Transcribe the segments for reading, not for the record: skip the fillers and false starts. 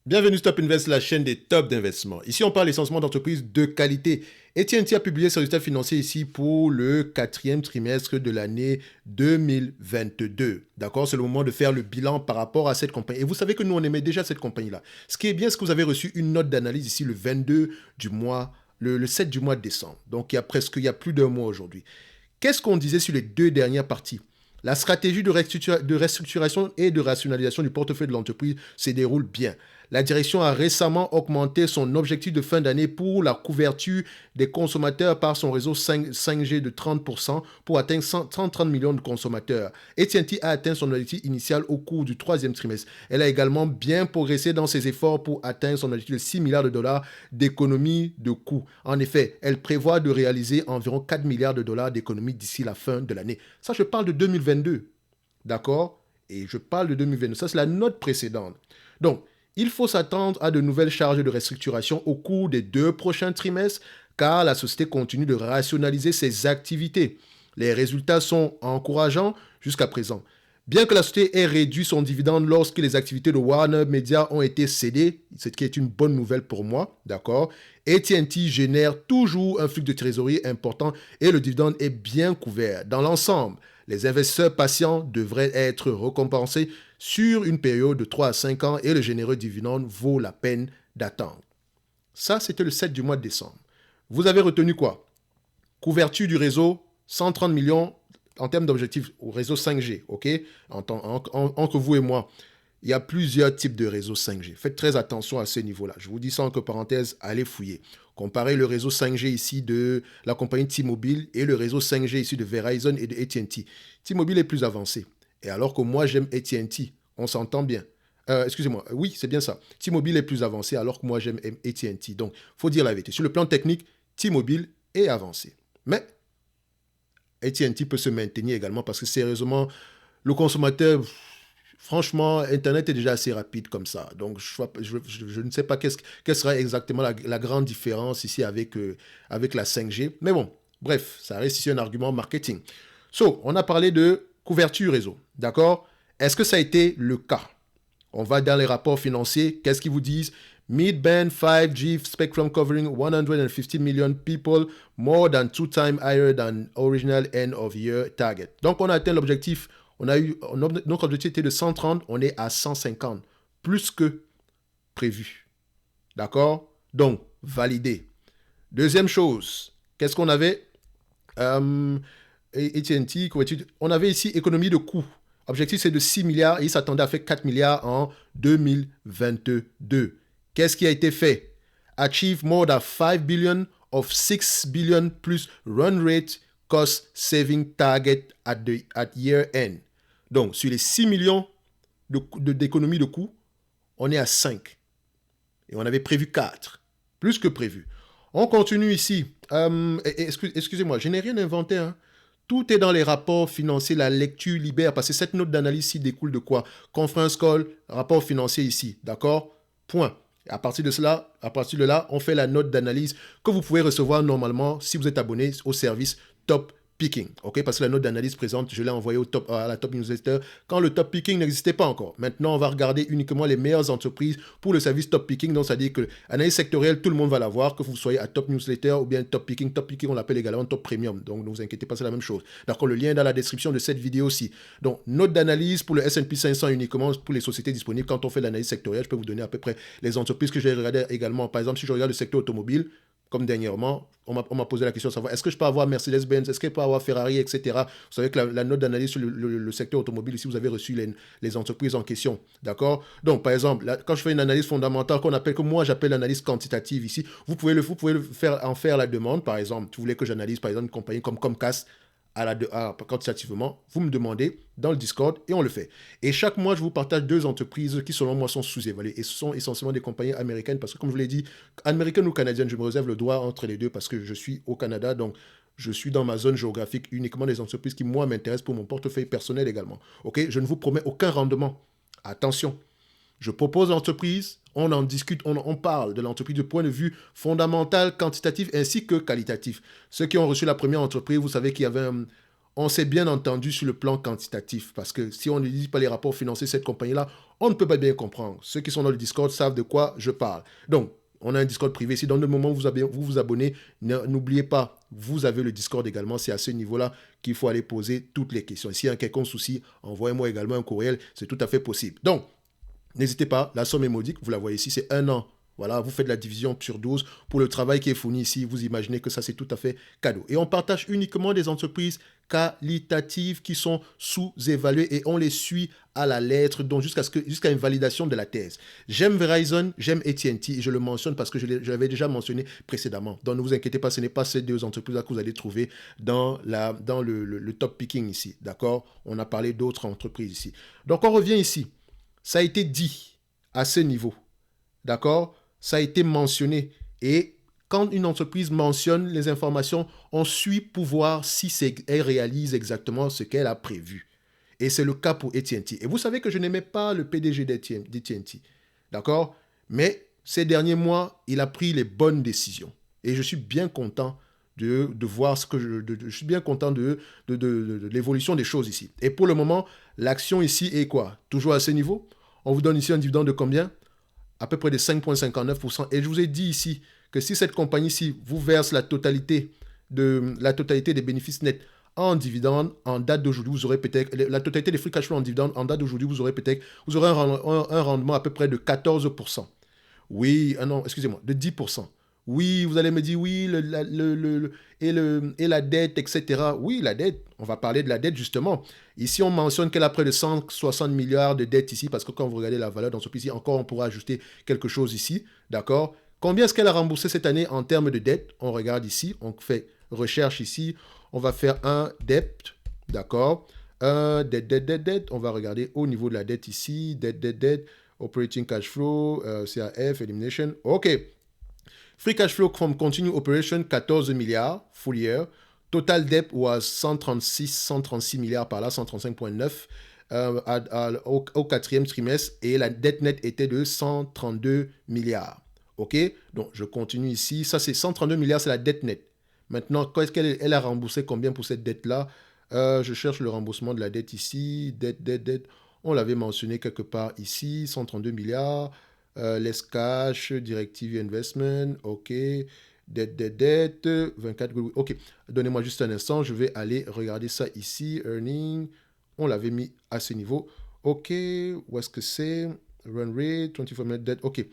Bienvenue Stop Invest, la chaîne des tops d'investissement. Ici, on parle essentiellement d'entreprises de qualité. Et TNT a publié ses résultats financiers ici pour le quatrième trimestre de l'année 2022. D'accord? C'est le moment de faire le bilan par rapport à cette compagnie. Et vous savez que nous, on aimait déjà cette compagnie-là. Ce qui est bien, c'est que vous avez reçu une note d'analyse ici le 22 du mois, le 7 du mois de décembre. Donc, il y a plus d'un mois aujourd'hui. Qu'est-ce qu'on disait sur les deux dernières parties? La stratégie de restructuration et de rationalisation du portefeuille de l'entreprise se déroule bien. La direction a récemment augmenté son objectif de fin d'année pour la couverture des consommateurs par son réseau 5G de 30% pour atteindre 130 millions de consommateurs. AT&T a atteint son objectif initial au cours du troisième trimestre. Elle a également bien progressé dans ses efforts pour atteindre son objectif de 6 milliards de dollars d'économie de coûts. En effet, elle prévoit de réaliser environ 4 milliards de dollars d'économie d'ici la fin de l'année. Ça, je parle de 2022. D'accord? Et je parle de 2022. Ça, c'est la note précédente. Donc, il faut s'attendre à de nouvelles charges de restructuration au cours des 2 prochains trimestres car la société continue de rationaliser ses activités. Les résultats sont encourageants jusqu'à présent. Bien que la société ait réduit son dividende lorsque les activités de Warner Media ont été cédées, ce qui est une bonne nouvelle pour moi, d'accord, AT&T génère toujours un flux de trésorerie important et le dividende est bien couvert. Dans l'ensemble, les investisseurs patients devraient être récompensés sur une période de 3 à 5 ans et le généreux dividende vaut la peine d'attendre. Ça, c'était le 7 du mois de décembre. Vous avez retenu quoi? Couverture du réseau, 130 millions en termes d'objectifs au réseau 5G, ok? Entre vous et moi, il y a plusieurs types de réseaux 5G. Faites très attention à ce niveau-là. Je vous dis ça entre parenthèses, allez fouiller. Comparez le réseau 5G ici de la compagnie T-Mobile et le réseau 5G ici de Verizon et de AT&T. T-Mobile est plus avancé. Et alors que moi, j'aime AT&T, on s'entend bien. Excusez-moi, oui, c'est bien ça. T-Mobile est plus avancé alors que moi, j'aime AT&T. Donc, il faut dire la vérité. Sur le plan technique, T-Mobile est avancé. Mais AT&T peut se maintenir également parce que sérieusement, le consommateur, franchement, Internet est déjà assez rapide comme ça. Donc, je ne sais pas quelle sera exactement la grande différence ici avec la 5G. Mais bon, bref, ça reste ici un argument marketing. So, on a parlé de couverture réseau. D'accord? Est-ce que ça a été le cas? On va dans les rapports financiers. Qu'est-ce qu'ils vous disent? Mid-band 5G spectrum covering 150 million people, more than 2 times higher than original end of year target. Donc, on a atteint l'objectif. Notre objectif était de 130, on est à 150. Plus que prévu. D'accord? Donc, validé. Deuxième chose, qu'est-ce qu'on avait? AT&T, on avait ici économie de coûts. Objectif, c'est de 6 milliards et il s'attendait à faire 4 milliards en 2022. Qu'est-ce qui a été fait? Achieve more than 5 billion of 6 billion plus run rate cost saving target at year end. Donc, sur les 6 millions d'économie de coûts, on est à 5. Et on avait prévu 4. Plus que prévu. On continue ici. Excusez-moi, je n'ai rien inventé. Hein. Tout est dans les rapports financiers, la lecture libère, parce que cette note d'analyse ici découle de quoi? Conference call, rapport financier ici, d'accord? Point. Et à partir de là, on fait la note d'analyse que vous pouvez recevoir normalement si vous êtes abonné au service Top Picking, ok? Parce que la note d'analyse présente, je l'ai envoyée à la Top Newsletter quand le Top Picking n'existait pas encore. Maintenant, on va regarder uniquement les meilleures entreprises pour le service Top Picking. Donc, ça dit que l'analyse sectorielle, tout le monde va l'avoir, que vous soyez à Top Newsletter ou bien Top Picking. Top Picking, on l'appelle également Top Premium. Donc, ne vous inquiétez pas, c'est la même chose. D'accord, le lien est dans la description de cette vidéo aussi. Donc, note d'analyse pour le S&P 500 uniquement pour les sociétés disponibles. Quand on fait l'analyse sectorielle, je peux vous donner à peu près les entreprises que j'ai regardées également. Par exemple, si je regarde le secteur automobile, comme dernièrement, on m'a posé la question de savoir est-ce que je peux avoir Mercedes-Benz, est-ce que je peux avoir Ferrari, etc. Vous savez que la note d'analyse sur le secteur automobile, ici, vous avez reçu les entreprises en question. D'accord? Donc, par exemple, là, quand je fais une analyse fondamentale que moi j'appelle l'analyse quantitative ici, vous pouvez en faire la demande. Par exemple, vous voulez que j'analyse, par exemple, une compagnie comme Comcast, quantitativement, vous me demandez dans le Discord et on le fait. Et chaque mois, je vous partage 2 entreprises qui, selon moi, sont sous-évaluées et ce sont essentiellement des compagnies américaines parce que, comme je vous l'ai dit, américaines ou canadiennes, je me réserve le droit entre les deux parce que je suis au Canada, donc je suis dans ma zone géographique uniquement des entreprises qui, moi, m'intéressent pour mon portefeuille personnel également. Ok? Je ne vous promets aucun rendement. Attention. Je propose l'entreprise, on en discute, on parle de l'entreprise du point de vue fondamental, quantitatif ainsi que qualitatif. Ceux qui ont reçu la première entreprise, vous savez qu'il y avait on s'est bien entendu sur le plan quantitatif, parce que si on ne dit pas les rapports financiers de cette compagnie-là, on ne peut pas bien comprendre. Ceux qui sont dans le Discord savent de quoi je parle. Donc, on a un Discord privé ici. Dans le moment où vous abonnez, n'oubliez pas, vous avez le Discord également. C'est à ce niveau-là qu'il faut aller poser toutes les questions. S'il y a un quelconque souci, envoyez-moi également un courriel. C'est tout à fait possible. Donc, n'hésitez pas, la somme est modique. Vous la voyez ici, c'est 1 an. Voilà, vous faites la division sur 12 pour le travail qui est fourni ici. Vous imaginez que ça, c'est tout à fait cadeau. Et on partage uniquement des entreprises qualitatives qui sont sous-évaluées et on les suit à la lettre, donc jusqu'à une validation de la thèse. J'aime Verizon, j'aime AT&T et je le mentionne parce que je l'avais déjà mentionné précédemment. Donc ne vous inquiétez pas, ce n'est pas ces deux entreprises-là que vous allez trouver dans le top picking ici. D'accord? On a parlé d'autres entreprises ici. Donc on revient ici. Ça a été dit à ce niveau. D'accord? Ça a été mentionné. Et quand une entreprise mentionne les informations, on suit pour voir si elle réalise exactement ce qu'elle a prévu. Et c'est le cas pour AT&T. Et vous savez que je n'aimais pas le PDG d'AT&T. D'accord? Mais ces derniers mois, il a pris les bonnes décisions. Et je suis bien content de voir ce que je suis bien content de l'évolution des choses ici. Et pour le moment, l'action ici est quoi? Toujours à ce niveau. On vous donne ici un dividende de combien? À peu près de 5,59%. Et je vous ai dit ici que si cette compagnie-ci vous verse la totalité des bénéfices nets en dividende, en date d'aujourd'hui, vous aurez peut-être, la totalité des free cash flow en dividende, en date d'aujourd'hui, vous aurez un rendement à peu près de 14%. Oui, non, excusez-moi, de 10%. Oui, vous allez me dire, oui, et la dette, etc. Oui, la dette, on va parler de la dette justement. Ici, on mentionne qu'elle a près de 160 milliards de dettes ici, parce que quand vous regardez la valeur d'entreprise, encore on pourra ajouter quelque chose ici, d'accord? Combien est-ce qu'elle a remboursé cette année en termes de dette? On regarde ici, on fait recherche ici, on va faire un dette, d'accord? Dette, on va regarder au niveau de la dette ici, dette, operating cash flow, CAF, elimination, ok. Free cash flow from continuing operation, 14 milliards, full year. Total debt was 136 milliards par là, 135,9 au quatrième trimestre. Et la dette nette était de 132 milliards. OK? Donc, je continue ici. Ça, c'est 132 milliards, c'est la dette nette. Maintenant, qu'est-ce qu'elle a remboursé combien pour cette dette-là? Je cherche le remboursement de la dette ici. Dette. On l'avait mentionné quelque part ici, 132 milliards. Less cash, directive investment, ok. Dette, 24, ok. Donnez-moi juste un instant, je vais aller regarder ça ici. Earning, on l'avait mis à ce niveau. Ok, où est-ce que c'est? Run rate, 24 minutes debt, ok.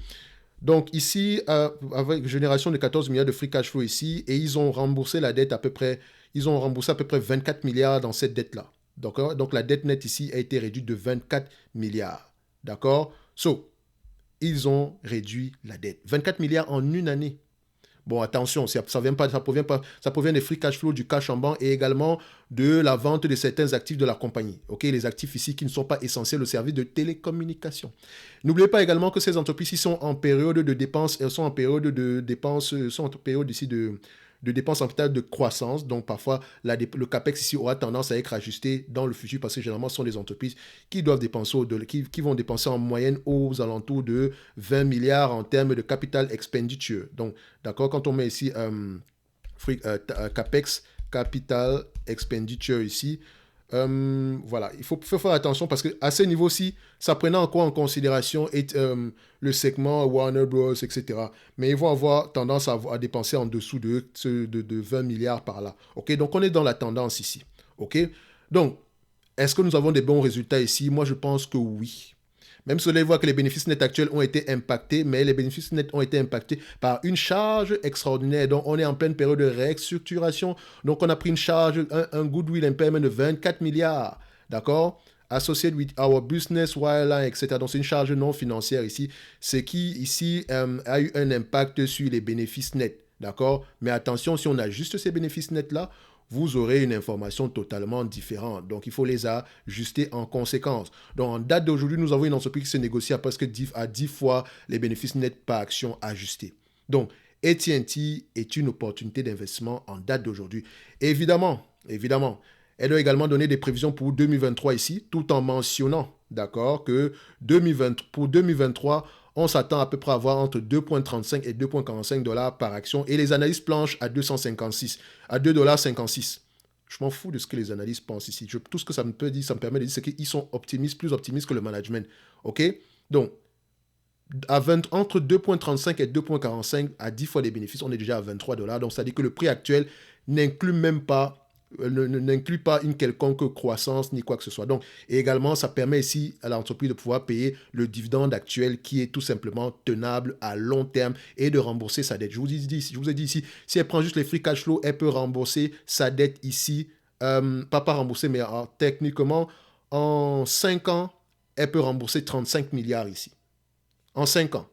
Donc ici, avec génération de 14 milliards de free cash flow ici, et ils ont remboursé la dette à peu près 24 milliards dans cette dette-là. D'accord? Donc la dette nette ici a été réduite de 24 milliards. D'accord? Ils ont réduit la dette. 24 milliards en une année. Bon, attention, ça provient des free cash flow, du cash en banque et également de la vente de certains actifs de la compagnie. Ok, les actifs ici qui ne sont pas essentiels au service de télécommunication. N'oubliez pas également que ces entreprises ici sont en période de dépenses, sont en période ici de dépenses en capital de croissance. Donc, parfois, le CAPEX ici aura tendance à être ajusté dans le futur parce que généralement, ce sont des entreprises qui doivent dépenser, qui vont dépenser en moyenne aux alentours de 20 milliards en termes de capital expenditure. Donc, d'accord, quand on met ici CAPEX, capital expenditure ici, voilà, il faut faire attention parce qu'à ce niveau-ci, ça prenait encore en considération le segment Warner Bros, etc. Mais ils vont avoir tendance à dépenser en dessous de 20 milliards par là. Ok, donc on est dans la tendance ici. Ok, donc est-ce que nous avons des bons résultats ici? Moi, je pense que oui. Même si on voit que les bénéfices nets actuels ont été impactés, mais les bénéfices nets ont été impactés par une charge extraordinaire. Donc, on est en pleine période de restructuration. Donc, on a pris une charge, un goodwill impairment de 24 milliards. D'accord? Associated with our business, wireline, etc. Donc, c'est une charge non financière ici. Ce qui, ici, a eu un impact sur les bénéfices nets. D'accord? Mais attention, si on a juste ces bénéfices nets-là, vous aurez une information totalement différente. Donc, il faut les ajuster en conséquence. Donc, en date d'aujourd'hui, nous avons une entreprise qui se négocie à presque 10 fois les bénéfices nets par action ajustés. Donc, AT&T est une opportunité d'investissement en date d'aujourd'hui. Évidemment, elle doit également donner des prévisions pour 2023 ici, tout en mentionnant, d'accord, que pour 2023, on s'attend à peu près à avoir entre 2,35 et 2,45 $ par action et les analyses planchent à 2,56 à 2,56 $. Je m'en fous de ce que les analystes pensent ici. Tout ce que ça me peut dire, ça me permet de dire, c'est qu'ils sont optimistes, plus optimistes que le management. OK? Donc, entre 2,35 et 2,45 à 10 fois les bénéfices, on est déjà à 23 $. Donc, ça dit que le prix actuel n'inclut même pas n'inclut pas une quelconque croissance ni quoi que ce soit. Donc, et également, ça permet ici à l'entreprise de pouvoir payer le dividende actuel qui est tout simplement tenable à long terme et de rembourser sa dette. Je vous ai dit ici, si elle prend juste les free cash flow, elle peut rembourser sa dette ici, pas rembourser, mais techniquement, en 5 ans, elle peut rembourser 35 milliards ici. En 5 ans.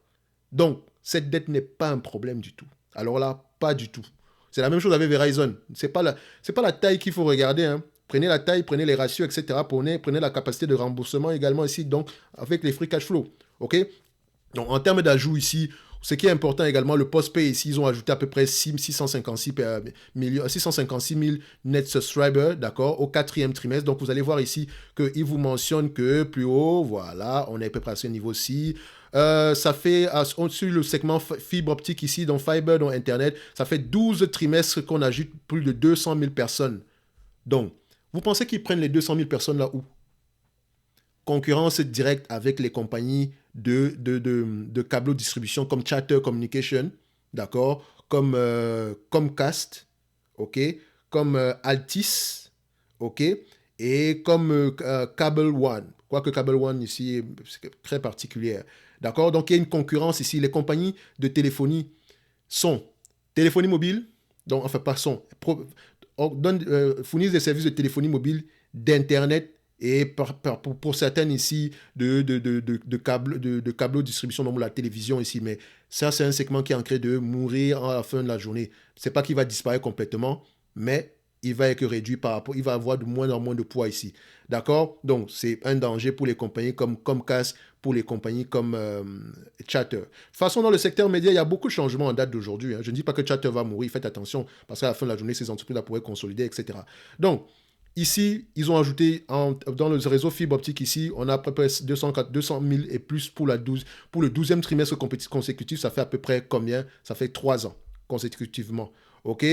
Donc, cette dette n'est pas un problème du tout. Alors là, pas du tout. C'est la même chose avec Verizon. C'est pas la taille qu'il faut regarder. Hein. Prenez la taille, prenez les ratios, etc. Prenez la capacité de remboursement également ici, donc avec les free cash flow. OK? Donc, en termes d'ajout ici, ce qui est important également, le post-pay ici, ils ont ajouté à peu près 656 000 net subscribers, d'accord, au 4e trimestre. Donc, vous allez voir ici qu'ils vous mentionnent que plus haut, voilà, on est à peu près à ce niveau-ci. Ça fait, sur le segment fibre optique ici, donc fiber, donc Internet, ça fait 12 trimestres qu'on ajoute plus de 200 000 personnes. Donc, vous pensez qu'ils prennent les 200 000 personnes là où? Concurrence directe avec les compagnies de câble distribution comme Charter Communication, d'accord, comme Comcast, ok, comme Altis, ok, et comme Cable One. Quoique Cable One ici est très particulière. D'accord? Donc il y a une concurrence ici. Les compagnies de téléphonie sont téléphonie mobile, donc enfin pas sont, fournissent des services de téléphonie mobile, d'Internet et pour certaines ici de câble distribution, donc la télévision ici. Mais ça, c'est un segment qui est en train de mourir à la fin de la journée. C'est pas qu'il va disparaître complètement, mais il va être réduit par rapport, il va avoir de moins en moins de poids ici. D'accord? Donc, c'est un danger pour les compagnies comme Comcast, pour les compagnies comme Charter. De toute façon, dans le secteur média, il y a beaucoup de changements en date d'aujourd'hui. Hein. Je ne dis pas que Charter va mourir, faites attention, parce qu'à la fin de la journée, ces entreprises-là pourraient consolider, etc. Donc, ici, ils ont ajouté dans le réseau fibre optique ici, on a à peu près 200 000 et plus pour le 12e trimestre consécutif. Ça fait à peu près combien? Ça fait 3 ans consécutivement. OK?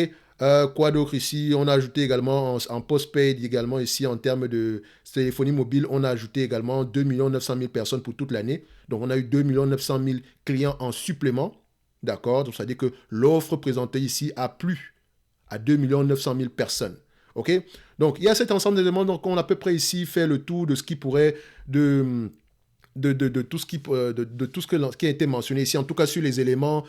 Quoi d'autre ici? On a ajouté également en post-paid également ici en termes de téléphonie mobile, on a ajouté également 2 900 000 personnes pour toute l'année. Donc on a eu 2 900 000 clients en supplément. D'accord? Donc ça veut dire que l'offre présentée ici a plu à 2 900 000 personnes. OK? Donc, il y a cet ensemble d'éléments. Donc, on a à peu près ici fait le tour de ce qui pourrait, de tout ce qui a été mentionné ici, en tout cas sur les éléments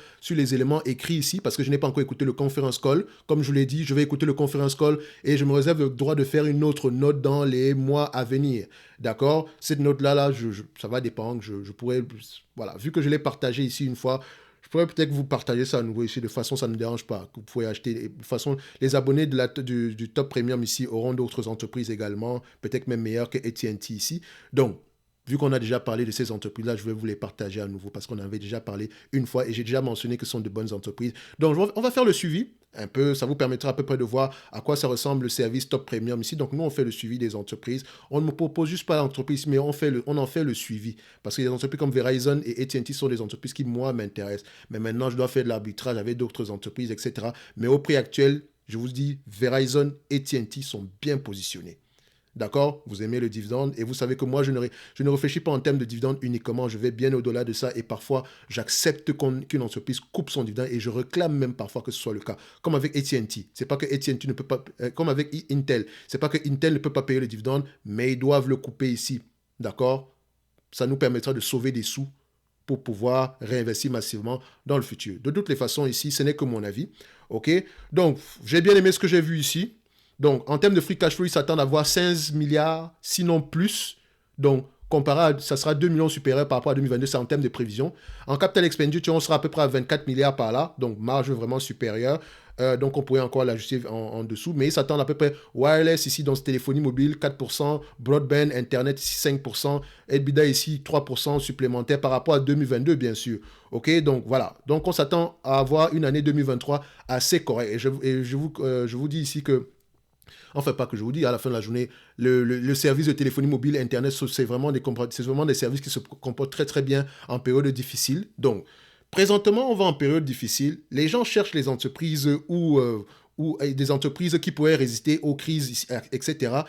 écrits ici, parce que je n'ai pas encore écouté le conference call. Comme je vous l'ai dit, je vais écouter le conference call et je me réserve le droit de faire une autre note dans les mois à venir. D'accord? Cette note-là, ça va dépendre. Je pourrais, voilà, vu que je l'ai partagée ici une fois, je pourrais peut-être vous partager ça à nouveau ici. De façon, ça ne me dérange pas. Vous pouvez acheter. De toute façon, les abonnés du Top Premium ici auront d'autres entreprises également, peut-être même meilleures que AT&T ici. Donc, vu qu'on a déjà parlé de ces entreprises-là, je vais vous les partager à nouveau parce qu'on avait déjà parlé une fois et j'ai déjà mentionné que ce sont de bonnes entreprises. Donc, on va faire le suivi un peu. Ça vous permettra à peu près de voir à quoi ça ressemble le service Top Premium ici. Donc, nous, on fait le suivi des entreprises. On ne me propose juste pas l'entreprise, mais on en fait le suivi. Parce que les entreprises comme Verizon et AT&T sont des entreprises qui, moi, m'intéressent. Mais maintenant, je dois faire de l'arbitrage avec d'autres entreprises, etc. Mais au prix actuel, je vous dis, Verizon et AT&T sont bien positionnés. D'accord? Vous aimez le dividende et vous savez que moi, je ne réfléchis pas en termes de dividende uniquement. Je vais bien au-delà de ça et parfois, j'accepte qu'une entreprise coupe son dividende et je réclame même parfois que ce soit le cas. Comme avec AT&T. C'est pas que AT&T ne peut pas... comme avec Intel. C'est pas que Intel ne peut pas payer le dividende, mais ils doivent le couper ici. D'accord? Ça nous permettra de sauver des sous pour pouvoir réinvestir massivement dans le futur. De toutes les façons, ici, ce n'est que mon avis. OK? Donc, j'ai bien aimé ce que j'ai vu ici. Donc, en termes de free cash flow, ils s'attendent à avoir 16 milliards, sinon plus. Donc, comparé ça sera 2 millions supérieur par rapport à 2022, c'est en termes de prévision. En capital expenditure, on sera à peu près à 24 milliards par là, donc marge vraiment supérieure. Donc, on pourrait encore l'ajuster en dessous, mais ils s'attendent à peu près wireless ici, donc téléphonie mobile, 4%, broadband, internet ici, 5%, EBITDA ici, 3% supplémentaire par rapport à 2022, bien sûr. OK, donc voilà. Donc, on s'attend à avoir une année 2023 assez correcte. Et je vous dis ici que enfin, pas que je vous dis, à la fin de la journée, le service de téléphonie mobile, Internet, c'est vraiment des services qui se comportent très très bien en période difficile. Donc, présentement, on va en période difficile. Les gens cherchent les entreprises où ou des entreprises qui pourraient résister aux crises, etc.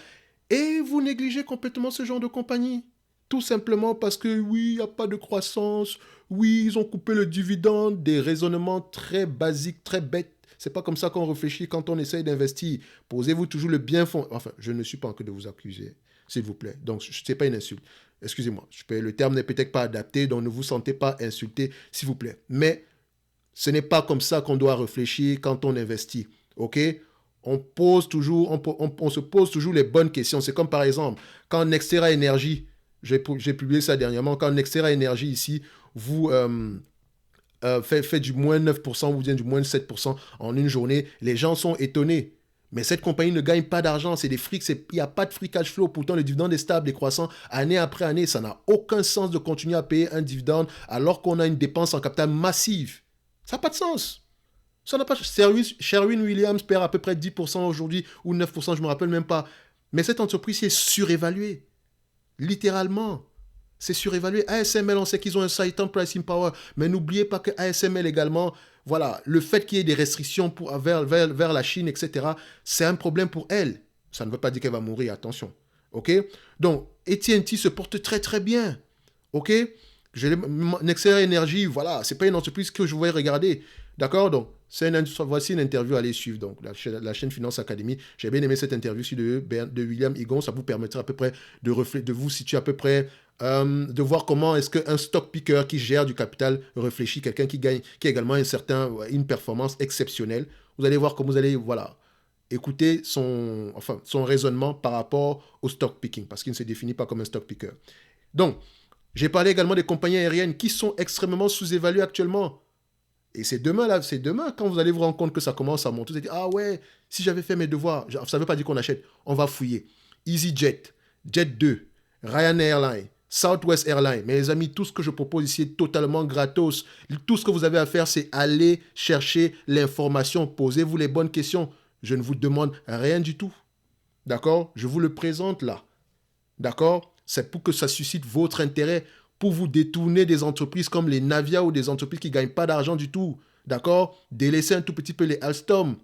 Et vous négligez complètement ce genre de compagnie. Tout simplement parce que oui, il n'y a pas de croissance, oui, ils ont coupé le dividende, des raisonnements très basiques, très bêtes. C'est pas comme ça qu'on réfléchit quand on essaye d'investir. Posez-vous toujours le bien fond. Enfin, je ne suis pas en train de vous accuser, s'il vous plaît. Donc, ce n'est pas une insulte. Excusez-moi, le terme n'est peut-être pas adapté, donc ne vous sentez pas insulté, s'il vous plaît. Mais ce n'est pas comme ça qu'on doit réfléchir quand on investit. OK? On se pose toujours les bonnes questions. C'est comme par exemple, quand Nextera Energy, j'ai publié ça dernièrement, quand Nextera Energy ici, vous fait du moins 9% ou bien du moins 7% en une journée, les gens sont étonnés. Mais cette compagnie ne gagne pas d'argent, c'est des frics, il n'y a pas de free cash flow. Pourtant, le dividende est stable et croissant année après année. Ça n'a aucun sens de continuer à payer un dividende alors qu'on a une dépense en capital massive. Ça n'a pas de sens. Ça n'a pas. Sherwin-Williams perd à peu près 10% aujourd'hui ou 9%, je ne me rappelle même pas. Mais cette entreprise est surévaluée. Littéralement. C'est surévalué. ASML, on sait qu'ils ont un certain pricing power. Mais n'oubliez pas que ASML également, voilà, le fait qu'il y ait des restrictions vers la Chine, etc., c'est un problème pour elle. Ça ne veut pas dire qu'elle va mourir, attention. OK? Donc, AT&T se porte très très bien. OK? Nextera Energy, voilà, c'est pas une entreprise que je voulais regarder. D'accord? Donc, voici une interview à aller suivre. Donc, la chaîne Finance Academy. J'ai bien aimé cette interview de William Higon. Ça vous permettra à peu près de vous situer à peu près, de voir comment est-ce qu'un stock picker qui gère du capital réfléchit, quelqu'un qui a également une performance exceptionnelle. Vous allez voir comment vous allez, voilà, écouter son raisonnement par rapport au stock picking, parce qu'il ne se définit pas comme un stock picker. Donc, j'ai parlé également des compagnies aériennes qui sont extrêmement sous-évaluées actuellement. Et c'est demain, quand vous allez vous rendre compte que ça commence à monter, vous allez dire, ah ouais, si j'avais fait mes devoirs, ça ne veut pas dire qu'on achète, on va fouiller. EasyJet, Jet2, Ryan Airlines, Southwest Airlines. Mais les amis, tout ce que je propose ici est totalement gratos. Tout ce que vous avez à faire, c'est aller chercher l'information. Posez-vous les bonnes questions. Je ne vous demande rien du tout. D'accord? Je vous le présente là. D'accord? C'est pour que ça suscite votre intérêt, pour vous détourner des entreprises comme les Navia ou des entreprises qui ne gagnent pas d'argent du tout. D'accord? Délaisser un tout petit peu les Alstom.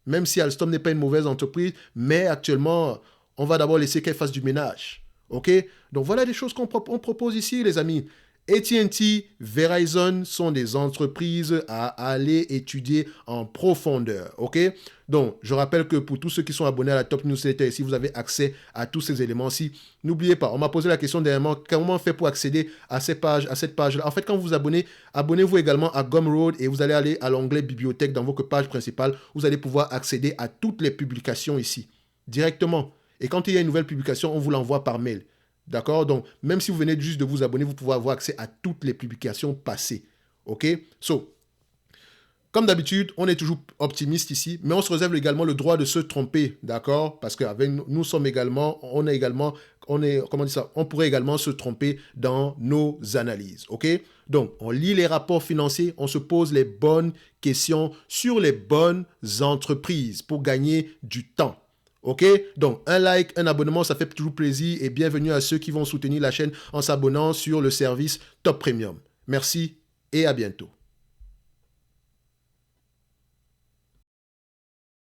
Même si Alstom n'est pas une mauvaise entreprise, mais actuellement, on va d'abord laisser qu'elle fasse du ménage. OK? Donc voilà des choses qu'on propose ici, les amis. AT&T, Verizon sont des entreprises à aller étudier en profondeur. OK? Donc, je rappelle que pour tous ceux qui sont abonnés à la Top Newsletter, ici, vous avez accès à tous ces éléments-ci. N'oubliez pas, on m'a posé la question dernièrement, comment on fait pour accéder à cette page-là? En fait, quand vous vous abonnez, abonnez-vous également à Gumroad et vous allez aller à l'onglet Bibliothèque dans votre page principale. Vous allez pouvoir accéder à toutes les publications ici, directement. Et quand il y a une nouvelle publication, on vous l'envoie par mail. D'accord? Donc, même si vous venez juste de vous abonner, vous pouvez avoir accès à toutes les publications passées. OK? So, comme d'habitude, on est toujours optimiste ici, mais on se réserve également le droit de se tromper, d'accord? Parce qu'avec nous sommes également, on pourrait également se tromper dans nos analyses, ok? Donc, on lit les rapports financiers, on se pose les bonnes questions sur les bonnes entreprises pour gagner du temps. Ok? Donc, un like, un abonnement, ça fait toujours plaisir et bienvenue à ceux qui vont soutenir la chaîne en s'abonnant sur le service Top Premium. Merci et à bientôt.